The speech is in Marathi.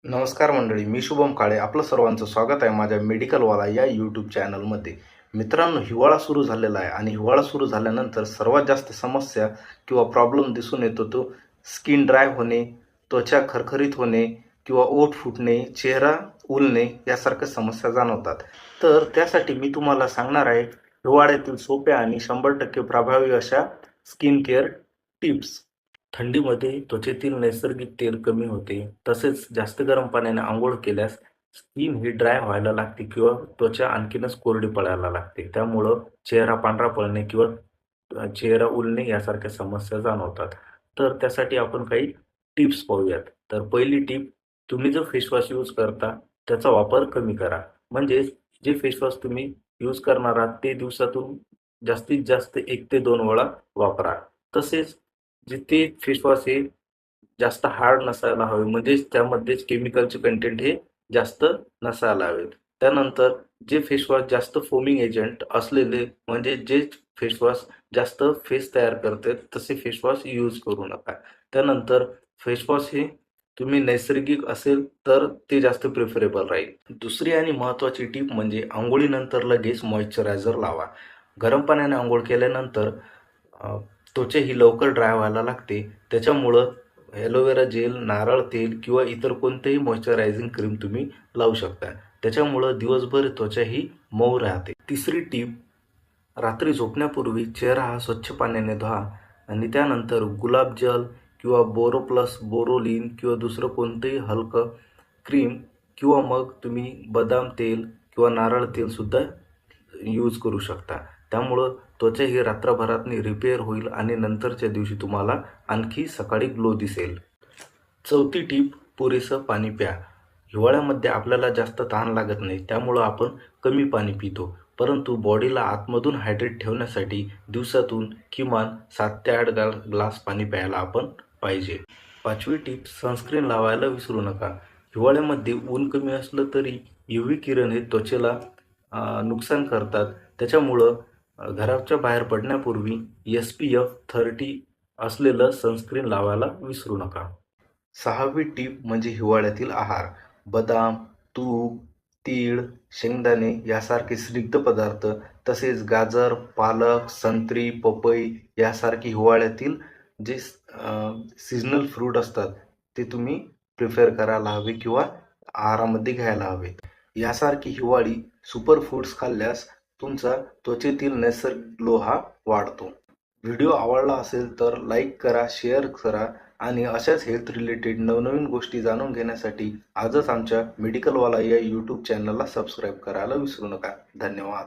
नमस्कार मंडळी, मी शुभम काळे. आपलं सर्वांचं स्वागत आहे माझ्या मेडिकलवाला या यूट्यूब चॅनलमध्ये. मित्रांनो, हिवाळा सुरू झालेला आहे आणि हिवाळा सुरू झाल्यानंतर सर्वात जास्त समस्या किंवा प्रॉब्लेम दिसून येतो तो स्किन ड्राय होणे, त्वचा खरखरीत होणे किंवा ओठ फुटणे, चेहरा उलणे यासारख्या समस्या जाणवतात. तर त्यासाठी मी तुम्हाला सांगणार आहे हिवाळ्यातील सोप्या आणि 100% प्रभावी अशा स्किन केअर टिप्स. थंडीमध्ये त्वचेतील नैसर्गिक तेल कमी होते. तसेच जास्त गरम पाण्याने अंघोळ केल्यास स्किन ही ड्राय व्हायला लागते किंवा त्वचा आणखीनच कोरडी पडायला लागते. त्यामुळं चेहरा पांढरा पडणे किंवा चेहरा उलणे यासारख्या समस्या जाणवतात. तर त्यासाठी आपण काही टिप्स पाहूयात. तर पहिली टिप, तुम्ही जो फेसवॉश यूज करता त्याचा वापर कमी करा. म्हणजेच जे फेसवॉश तुम्ही यूज करणार आहात ते दिवसातून जास्तीत जास्त 1 ते 2 वेळा वापरा. तसेच जे ते फेसवॉश हे जास्त हार्ड नसायला हवे, म्हणजेच त्यामध्येच केमिकलचे कंटेंट हे जास्त नसायला हवेत. त्यानंतर जे फेसवॉश जास्त फोमिंग एजंट असलेले, म्हणजे जे फेसवॉश जास्त फेस तयार करतात तसे फेसवॉश यूज करू नका. त्यानंतर फेसवॉश हे तुम्ही नैसर्गिक असेल तर ते जास्त प्रिफरेबल राहील. दुसरी आणि महत्त्वाची टीप म्हणजे अंघोळीनंतर लगेच मॉइश्चरायझर लावा. गरम पाण्याने अंघोळ केल्यानंतर त्वचा ही लवकर ड्राय व्हायला लागते. त्याच्यामुळं ॲलोवेरा जेल, नारळ तेल किंवा इतर कोणतेही मॉइश्चरायझिंग क्रीम तुम्ही लावू शकता. त्याच्यामुळं दिवसभर त्वचा ही मऊ राहते. तिसरी टीप, रात्री झोपण्यापूर्वी चेहरा हा स्वच्छ पाण्याने धुवा आणि त्यानंतर गुलाब जल किंवा बोरोप्लस, बोरोलिन किंवा दुसरं कोणतंही हलकं क्रीम किंवा मग तुम्ही बदाम तेल किंवा नारळ तेलसुद्धा यूज करू शकता. त्यामुळं त्वचा ही रात्रभरातनी रिपेअर होईल आणि नंतरच्या दिवशी तुम्हाला आणखी सकाळी ग्लो दिसेल. चौथी टीप, पुरेसं पाणी प्या. हिवाळ्यामध्ये आपल्याला जास्त तहान लागत नाही, त्यामुळं आपण कमी पाणी पितो. परंतु बॉडीला आतमधून हायड्रेट ठेवण्यासाठी दिवसातून किमान 7 ते 8 ग्लास पाणी प्यायला आपण पाहिजे. पाचवी टीप, सनस्क्रीन लावायला विसरू नका. हिवाळ्यामध्ये ऊन कमी असलं तरी UV किरण हे त्वचेला नुकसान करतात. त्याच्यामुळं घराच्या बाहेर पडण्यापूर्वी SPF 30 असलेलं सनस्क्रीन लावायला विसरू नका. सहावी टीप म्हणजे हिवाळ्यातील आहार. बदाम, तूप, तीळ, शेंगदाणे यासारखे स्निग्ध पदार्थ, तसेच गाजर, पालक, संत्री, पपई यासारखे हिवाळ्यातील जे सीझनल फ्रूट असतात ते तुम्ही प्रिफर करायला हवे किंवा आहारामध्ये घ्यायला हवे. यासारखी हिवाळी सुपर फूड्स खाल्ल्यास तुमचा त्वचेतील नैसर्गिक ग्लो हा वाढतो. व्हिडिओ आवडला असेल तर लाईक करा, शेअर करा आणि अशाच हेल्थ रिलेटेड नवनवीन गोष्टी जाणून घेण्यासाठी आजच आमच्या मेडिकलवाला या यूट्यूब चॅनलला सबस्क्राईब करायला विसरू नका. धन्यवाद.